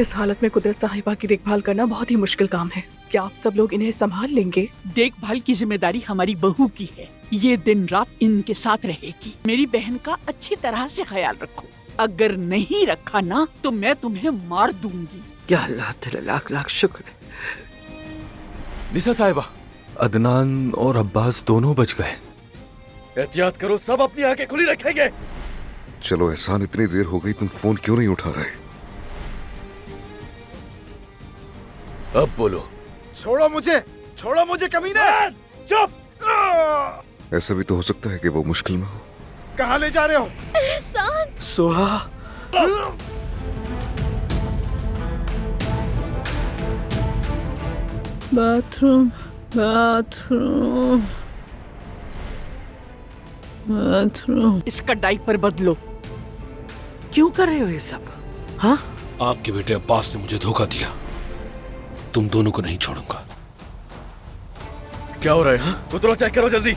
इस हालत में कुदरत साहिबा की देखभाल करना बहुत ही मुश्किल काम है। क्या आप सब लोग इन्हें संभाल लेंगे? देखभाल की जिम्मेदारी हमारी बहू की है। ये दिन रात इनके साथ रहेगी। मेरी बहन का अच्छी तरह से ख्याल रखो। अगर नहीं रखा ना तो मैं तुम्हें मार दूंगी। या अल्लाह तेरा लाख लाख शुक्र है। निसा साहिबा, अदनान और अब्बास दोनों बच गए। एहतियात करो, सब अपनी आंखें खुली रखेंगे। चलो एहसान, इतनी देर हो गई, तुम फोन क्यों नहीं उठा रहे? अब बोलो। छोड़ो मुझे कमीने! चुप! ऐसा भी तो हो सकता है कि वो मुश्किल में हो। कहाँ ले जा रहे हो? एहसान, सोहा, बाथरूम बाथरूम बाथरूम। इसका डायपर बदलो। क्यों कर रहे हो ये सब? हाँ, आपके बेटे अब्बास ने मुझे धोखा दिया। तुम दोनों को नहीं छोड़ूंगा। क्या हो रहा है? हाँ, उतरो, चेक करो जल्दी।